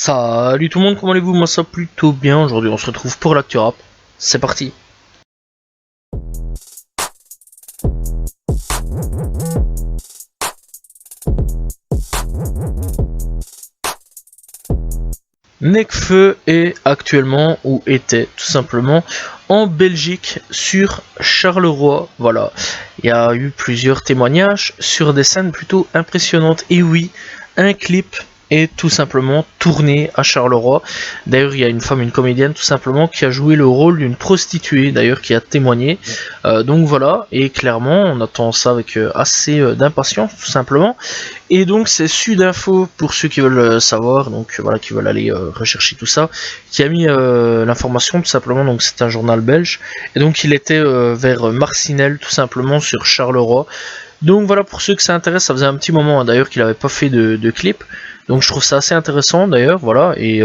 Salut tout le monde, comment allez-vous? Moi ça plutôt bien, aujourd'hui on se retrouve pour l'actu rap. C'est parti. Nekfeu est actuellement, ou était tout simplement, en Belgique sur Charleroi. Voilà, il y a eu plusieurs témoignages sur des scènes plutôt impressionnantes. Et oui, un clip est tout simplement tourné à Charleroi. D'ailleurs, il y a une femme, une comédienne tout simplement, qui a joué le rôle d'une prostituée, d'ailleurs, qui a témoigné. Donc voilà, et clairement, on attend ça avec assez d'impatience, tout simplement. Et donc c'est Sudinfo pour ceux qui veulent savoir, donc voilà, qui veulent aller rechercher tout ça, qui a mis l'information tout simplement. Donc c'est un journal belge, et donc il était vers Marcinelle tout simplement sur Charleroi. Donc voilà, pour ceux que ça intéresse, ça faisait un petit moment d'ailleurs qu'il n'avait pas fait de clip. Donc je trouve ça assez intéressant d'ailleurs, voilà, et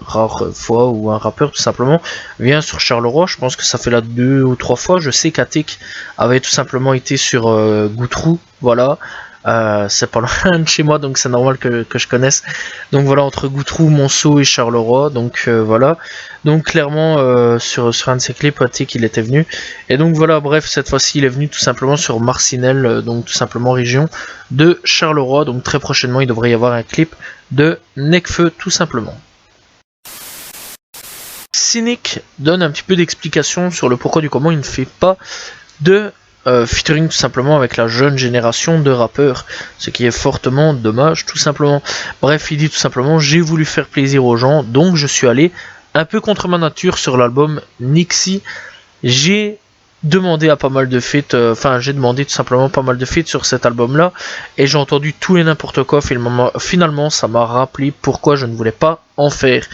rare fois où un rappeur tout simplement vient sur Charleroi. Je pense que ça fait là 2 ou 3 fois. Je sais qu'Atik avait tout simplement été sur Goutrou, voilà. C'est pas loin de chez moi, donc c'est normal que je connaisse. Donc voilà, entre Goutrou, Monceau et Charleroi, donc voilà. Donc clairement, sur un de ses clips, Atik il était venu. Et donc voilà, bref, cette fois-ci il est venu tout simplement sur Marcinelle, donc tout simplement région de Charleroi. Donc très prochainement il devrait y avoir un clip de Nekfeu tout simplement. Cynic donne un petit peu d'explication sur le pourquoi du comment il ne fait pas de featuring tout simplement avec la jeune génération de rappeurs, ce qui est fortement dommage tout simplement. Bref, il dit tout simplement: j'ai voulu faire plaisir aux gens, donc je suis allé un peu contre ma nature sur l'album Nixie. J'ai demandé à pas mal de feats, j'ai demandé tout simplement pas mal de feats sur cet album là, et j'ai entendu tout et n'importe quoi. Finalement ça m'a rappelé pourquoi je ne voulais pas en faire.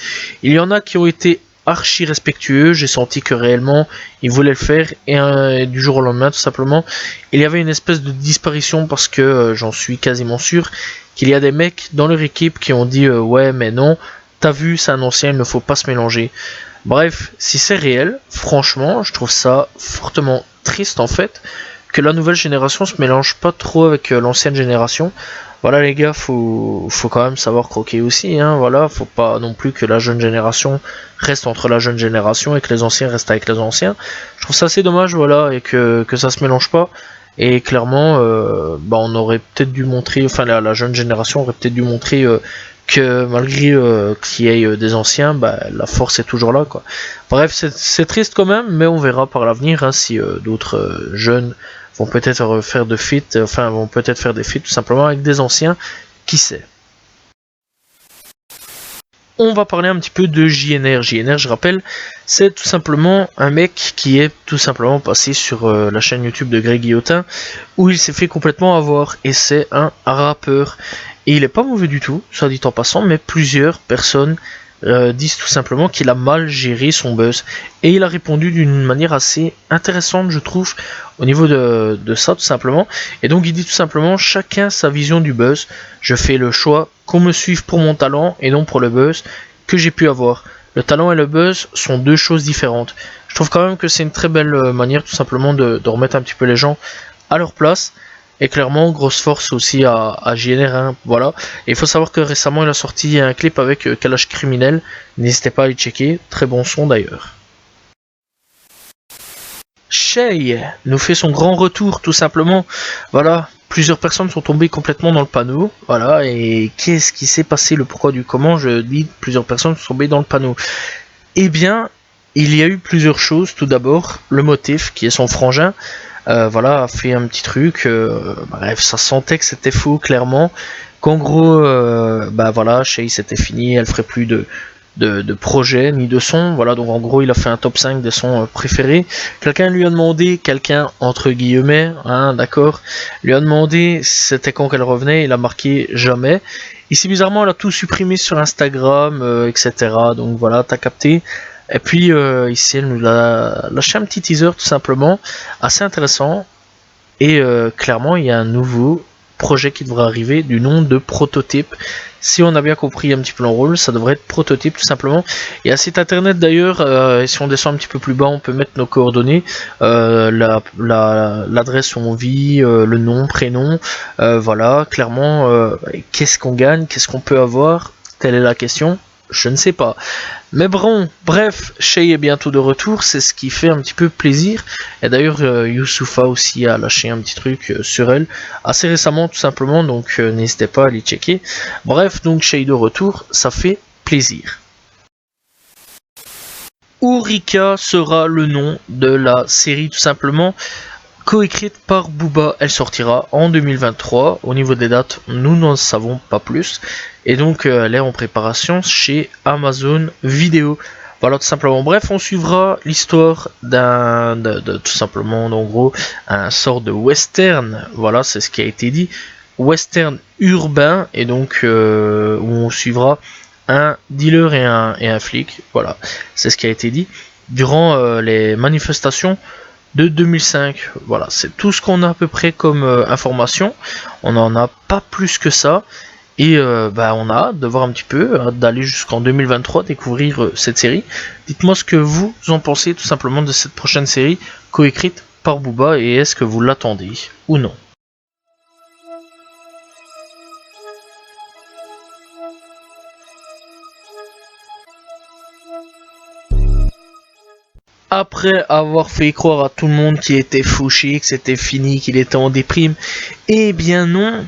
Il y en a qui ont été archi respectueux, j'ai senti que réellement ils voulaient le faire, et du jour au lendemain tout simplement il y avait une espèce de disparition, parce que j'en suis quasiment sûr qu'il y a des mecs dans leur équipe qui ont dit ouais mais non, t'as vu, c'est un ancien, il ne faut pas se mélanger. Bref, si c'est réel, franchement, je trouve ça fortement triste en fait, que la nouvelle génération se mélange pas trop avec l'ancienne génération. Voilà les gars, faut quand même savoir croquer aussi, hein, voilà, faut pas non plus que la jeune génération reste entre la jeune génération et que les anciens restent avec les anciens. Je trouve ça assez dommage, voilà, et que ça se mélange pas. Et clairement, on aurait peut-être dû montrer, enfin la jeune génération aurait peut-être dû montrer que malgré qu'il y ait des anciens, la force est toujours là, quoi. Bref, c'est triste quand même, mais on verra par l'avenir, hein, si d'autres jeunes vont peut-être faire de feats, vont peut-être faire des feats tout simplement avec des anciens, qui sait. On va parler un petit peu de JNR. JNR, je rappelle, c'est tout simplement un mec qui est tout simplement passé sur la chaîne YouTube de Greg Guillotin, où il s'est fait complètement avoir, et c'est un rappeur. Et il est pas mauvais du tout, soit dit en passant, mais plusieurs personnes disent tout simplement qu'il a mal géré son buzz. Et il a répondu d'une manière assez intéressante, je trouve, au niveau de ça, tout simplement. Et donc il dit tout simplement: chacun sa vision du buzz. Je fais le choix qu'on me suive pour mon talent et non pour le buzz que j'ai pu avoir. Le talent et le buzz sont deux choses différentes. Je trouve quand même que c'est une très belle manière tout simplement de remettre un petit peu les gens à leur place. Et clairement, grosse force aussi à JNR, hein, voilà. Et il faut savoir que récemment, il a sorti un clip avec Kalash Criminel. N'hésitez pas à y checker. Très bon son d'ailleurs. Shay nous fait son grand retour, tout simplement. Voilà, plusieurs personnes sont tombées complètement dans le panneau. Voilà, et qu'est-ce qui s'est passé, le pourquoi du comment? Je dis plusieurs personnes sont tombées dans le panneau. Eh bien, il y a eu plusieurs choses. Tout d'abord, le motif, qui est son frangin, a fait un petit truc. Bref, ça sentait que c'était faux, clairement. Qu'en gros, Shay c'était fini, elle ferait plus de projet ni de son. Voilà, donc en gros, il a fait un top 5 des sons préférés. Quelqu'un entre guillemets, hein, d'accord, lui a demandé c'était quand qu'elle revenait. Il a marqué jamais. Ici, bizarrement, elle a tout supprimé sur Instagram, etc. Donc voilà, t'as capté. Et puis ici, elle nous a lâché un petit teaser tout simplement, assez intéressant. Et clairement, il y a un nouveau projet qui devrait arriver du nom de Prototype. Si on a bien compris un petit peu l'enrôle, ça devrait être Prototype tout simplement. Il y a un site internet d'ailleurs, et si on descend un petit peu plus bas, on peut mettre nos coordonnées, l'adresse où on vit, le nom, prénom, voilà, clairement, qu'est-ce qu'on gagne, qu'est-ce qu'on peut avoir, telle est la question. je ne sais pas. Mais bon, bref, Shay est bientôt de retour, c'est ce qui fait un petit peu plaisir. Et d'ailleurs, Youssoufa aussi a lâché un petit truc sur elle assez récemment, tout simplement, donc n'hésitez pas à aller checker. Bref, donc Shay de retour, ça fait plaisir. Eureka sera le nom de la série, tout simplement. Coécrite par Booba, elle sortira en 2023. Au niveau des dates, nous n'en savons pas plus. Et donc, elle est en préparation chez Amazon Vidéo. Voilà, tout simplement. Bref, on suivra l'histoire tout simplement, en gros, un sort de western. Voilà, c'est ce qui a été dit. Western urbain. Et donc, où on suivra un dealer et un flic. Voilà, c'est ce qui a été dit. Durant les manifestations de 2005. Voilà, c'est tout ce qu'on a à peu près comme information. On n'en a pas plus que ça. Et on a hâte de voir un petit peu, d'aller jusqu'en 2023 découvrir cette série. Dites-moi ce que vous en pensez tout simplement de cette prochaine série coécrite par Booba et est-ce que vous l'attendez ou non. Après avoir fait croire à tout le monde qu'il était fauché, que c'était fini, qu'il était en déprime, eh bien non,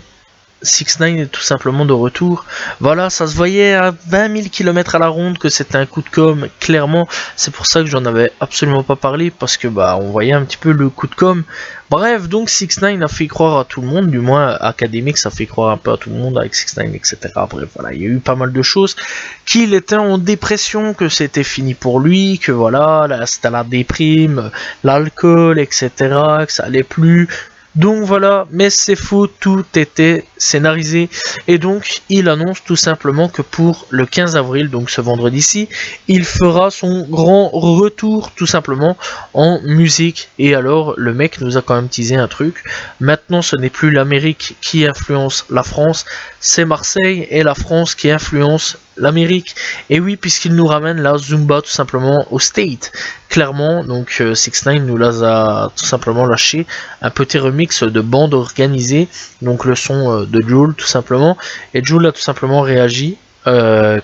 6ix9ine est tout simplement de retour. Voilà, ça se voyait à 20 000 km à la ronde que c'était un coup de com', clairement. C'est pour ça que j'en avais absolument pas parlé, parce que on voyait un petit peu le coup de com'. Bref, donc 6ix9ine a fait croire à tout le monde, du moins Academics ça fait croire un peu à tout le monde avec 6ix9ine, etc. Bref, voilà, il y a eu pas mal de choses. Qu'il était en dépression, que c'était fini pour lui, que voilà, là, c'était la déprime, l'alcool, etc., que ça allait plus. Donc voilà, mais c'est faux, tout était scénarisé. Et donc, il annonce tout simplement que pour le 15 avril, donc ce vendredi-ci, il fera son grand retour tout simplement en musique. Et alors, le mec nous a quand même teasé un truc. Maintenant, ce n'est plus l'Amérique qui influence la France, c'est Marseille et la France qui influence l'Amérique. Et oui, puisqu'il nous ramène la Zumba tout simplement au State. Clairement, donc 6ix9ine nous a tout simplement lâché un petit remix de bande organisée, donc le son de Jul tout simplement, et Jul a tout simplement réagi,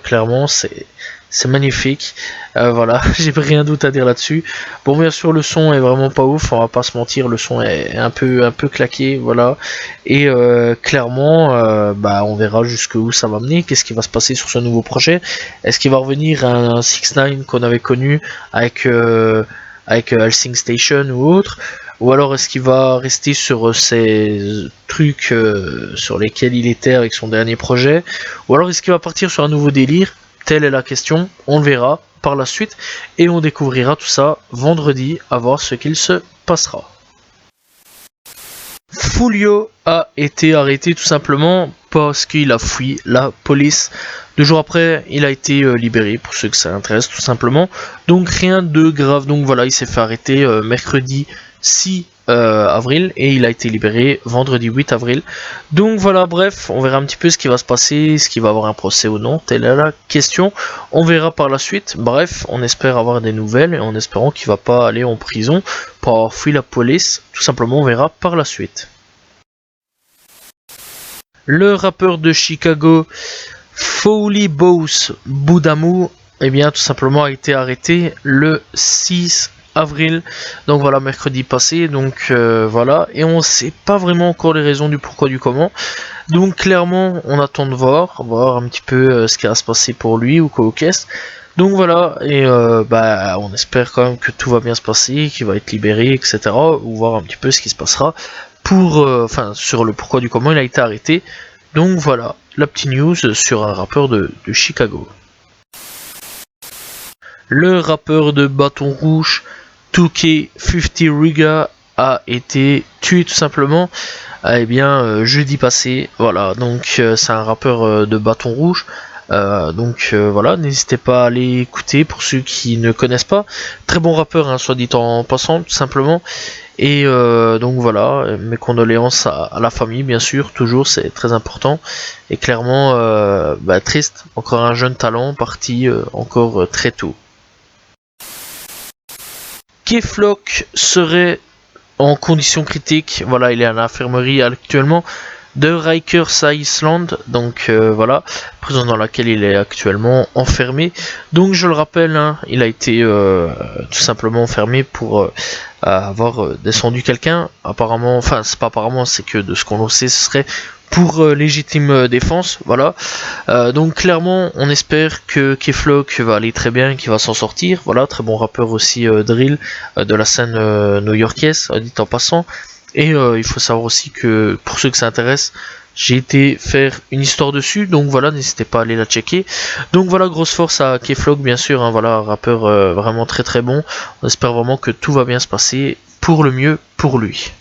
clairement c'est magnifique, voilà, j'ai rien d'autre à dire là-dessus. Bon, bien sûr le son est vraiment pas ouf, on va pas se mentir, le son est un peu claqué, voilà, et clairement on verra jusqu'où ça va mener, qu'est-ce qui va se passer sur ce nouveau projet, est-ce qu'il va revenir un 6ix9ine qu'on avait connu avec Hellsing Station ou autre, ou alors est-ce qu'il va rester sur ces trucs sur lesquels il était avec son dernier projet, ou alors est-ce qu'il va partir sur un nouveau délire? Telle est la question, on le verra par la suite et on découvrira tout ça vendredi à voir ce qu'il se passera. Foolio a été arrêté tout simplement parce qu'il a fui la police. 2 jours après, il a été libéré pour ceux que ça intéresse tout simplement. Donc rien de grave. Donc voilà, il s'est fait arrêter mercredi 6 avril et il a été libéré vendredi 8 avril. Donc voilà, bref, on verra un petit peu ce qui va se passer, est-ce qu'il va avoir un procès ou non, telle est la question. On verra par la suite. Bref, on espère avoir des nouvelles et en espérant qu'il va pas aller en prison pour avoir fui la police. Tout simplement, on verra par la suite. Le rappeur de Chicago Foley Boss Boudamu, eh bien tout simplement a été arrêté le 6 avril, donc voilà, mercredi passé, donc voilà, et on sait pas vraiment encore les raisons du pourquoi du comment, donc clairement on attend de voir un petit peu ce qui va se passer pour lui ou quoi au caisse. Donc voilà, et on espère quand même que tout va bien se passer, qu'il va être libéré, etc. Ou voir un petit peu ce qui se passera pour, sur le pourquoi du comment il a été arrêté. Donc voilà, la petite news sur un rappeur de Chicago. Le rappeur de Bâton Rouge, 2K50 Riga, a été tué tout simplement jeudi passé. Voilà, donc c'est un rappeur de Bâton Rouge. Voilà, n'hésitez pas à aller écouter pour ceux qui ne connaissent pas. Très bon rappeur, hein, soit dit en passant, tout simplement. Et donc voilà, mes condoléances à la famille, bien sûr, toujours, c'est très important. Et clairement, triste, encore un jeune talent parti encore très tôt. K-Flock serait en condition critique, voilà, il est à l'infirmerie actuellement. de Rikers Island, donc voilà, prison dans laquelle il est actuellement enfermé. Donc je le rappelle, hein, il a été tout simplement enfermé pour avoir descendu quelqu'un. Apparemment, enfin c'est pas apparemment, c'est que de ce qu'on sait, ce serait pour légitime défense, voilà. Donc clairement, on espère que Keflock va aller très bien, qu'il va s'en sortir. Voilà, très bon rappeur aussi drill de la scène new-yorkaise, dit en passant. Et il faut savoir aussi que pour ceux que ça intéresse, j'ai été faire une histoire dessus, donc voilà, n'hésitez pas à aller la checker. Donc voilà, grosse force à Keflock, bien sûr, hein, voilà, un rappeur vraiment très très bon. On espère vraiment que tout va bien se passer pour le mieux pour lui.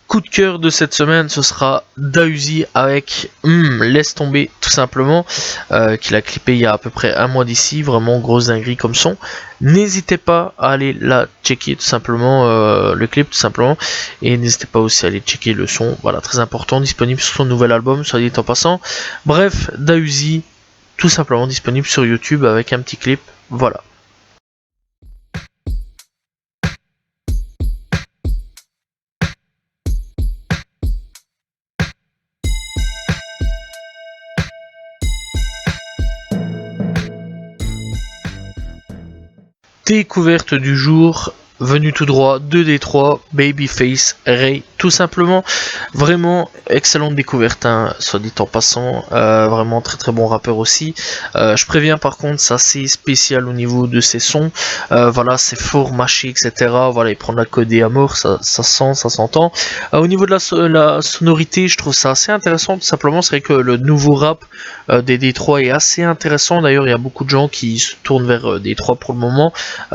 Coup de cœur de cette semaine, ce sera Dausi avec Laisse tomber, tout simplement, qu'il a clippé il y a à peu près un mois d'ici, vraiment grosse dinguerie comme son. N'hésitez pas à aller la checker tout simplement, le clip tout simplement, et n'hésitez pas aussi à aller checker le son, voilà, très important, disponible sur son nouvel album, soit dit en passant. Bref, Dausi, tout simplement disponible sur YouTube avec un petit clip, voilà. Découverte du jour, venu tout droit de Détroit, Babyface Ray, tout simplement. Vraiment excellente découverte, hein, soit dit en passant. Vraiment très très bon rappeur aussi. Je préviens par contre, c'est assez spécial au niveau de ses sons. Voilà, c'est fort mâché, etc. Voilà, il prend la codée à mort, ça sent, ça s'entend. Au niveau de la sonorité, je trouve ça assez intéressant. Tout simplement, c'est vrai que le nouveau rap des Détroit est assez intéressant. D'ailleurs, il y a beaucoup de gens qui se tournent vers Détroit pour le moment.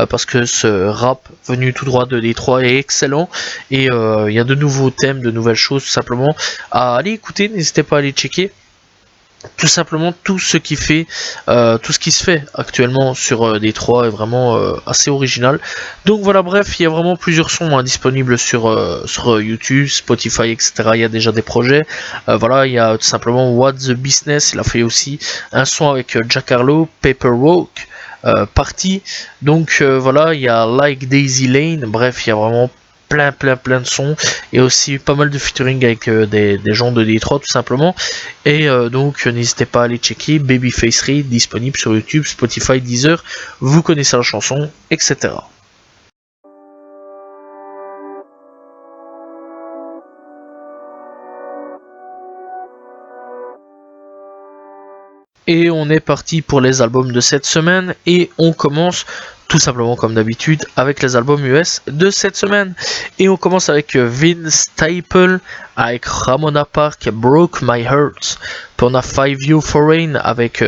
Parce que ce rap venu tout droit de Détroit est excellent et il y a de nouveaux thèmes, de nouvelles choses tout simplement à aller écouter, n'hésitez pas à aller checker tout simplement tout ce qui fait tout ce qui se fait actuellement sur Détroit est vraiment assez original. Donc voilà, bref, il y a vraiment plusieurs sons disponibles sur YouTube, Spotify, etc. Il y a déjà des projets. Voilà, il y a tout simplement What the Business, il a fait aussi un son avec Jack Harlow, Paperwalk, partie. Donc voilà, il y a Like Daisy Lane, bref, il y a vraiment plein de sons et aussi pas mal de featuring avec des gens de Détroit tout simplement. Et donc n'hésitez pas à aller checker Babyface Ray, disponible sur YouTube, Spotify, Deezer, vous connaissez la chanson, etc. Et on est parti pour les albums de cette semaine et on commence tout simplement comme d'habitude avec les albums US de cette semaine. Et on commence avec Vince Staples avec Ramona Park, Broke My Heart. Puis on a 5 You Foreign avec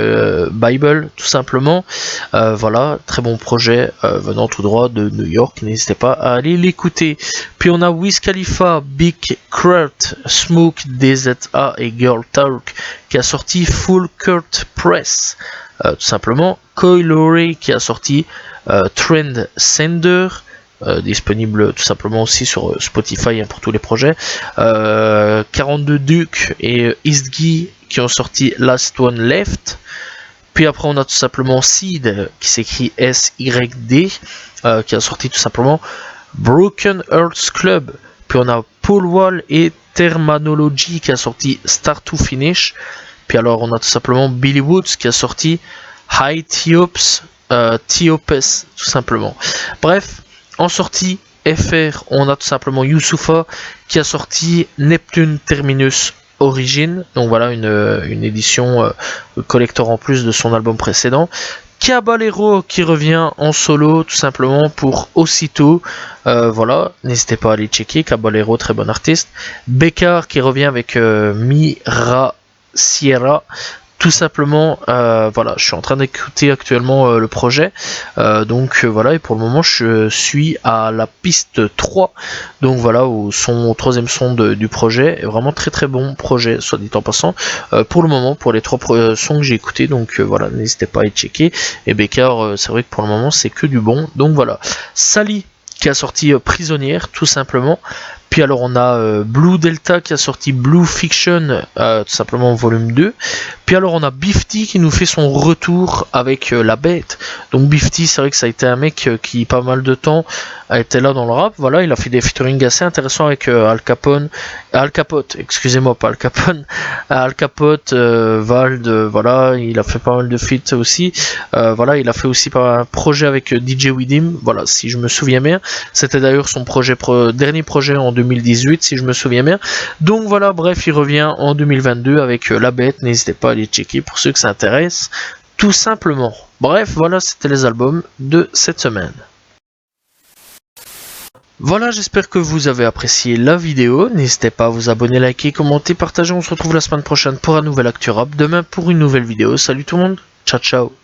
Bible tout simplement. Voilà, très bon projet venant tout droit de New York, n'hésitez pas à aller l'écouter. Puis on a Wiz Khalifa, Big Kurt, Smoke, DZA et Girl Talk qui a sorti Full Kurt Press. Tout simplement, Coil Ray qui a sorti Trend Sender, disponible tout simplement aussi sur Spotify pour tous les projets. 42 Duke et Eastgy qui ont sorti Last One Left. Puis après on a tout simplement Seed qui s'écrit SYD qui a sorti tout simplement Broken Earths Club. Puis on a Paul Wall et Terminology qui a sorti Start to Finish. Puis alors on a tout simplement Billy Woods qui a sorti High Theops, Theopes tout simplement. Bref, en sortie FR, on a tout simplement Youssoufa qui a sorti Neptune Terminus Origin. Donc voilà une édition collector en plus de son album précédent. Caballero qui revient en solo tout simplement pour Aussitôt. Voilà, n'hésitez pas à aller checker. Caballero, très bon artiste. Bécard qui revient avec Mira Sierra. Tout simplement, voilà, je suis en train d'écouter actuellement le projet. Donc voilà, et pour le moment, je suis à la piste 3. Donc voilà, au troisième son du projet. Et vraiment très bon projet, soit dit en passant. Pour le moment, pour les 3 sons que j'ai écoutés. Donc voilà, n'hésitez pas à y checker. Et Bécard, c'est vrai que pour le moment, c'est que du bon. Donc voilà. Sally qui a sorti Prisonnière, tout simplement. Puis alors on a Blue Delta qui a sorti Blue Fiction, tout simplement volume 2. Puis alors on a Bifty qui nous fait son retour avec La Bête. Donc Bifty, c'est vrai que ça a été un mec qui pas mal de temps a été là dans le rap. Voilà, il a fait des featuring assez intéressants avec Al Capote, excusez-moi, pas Al Capone, Al Capote, Vald, voilà, il a fait pas mal de feats aussi. Voilà, il a fait aussi un projet avec DJ Widim, voilà, si je me souviens bien. C'était d'ailleurs son dernier projet en 2018, si je me souviens bien. Donc voilà, bref, il revient en 2022 avec La Bête. N'hésitez pas à aller checker pour ceux que ça intéresse, tout simplement. Bref, voilà, c'était les albums de cette semaine. Voilà, j'espère que vous avez apprécié la vidéo. N'hésitez pas à vous abonner, liker, commenter, partager. On se retrouve la semaine prochaine pour un nouvel Actu Rap. Demain pour une nouvelle vidéo. Salut tout le monde. Ciao, ciao.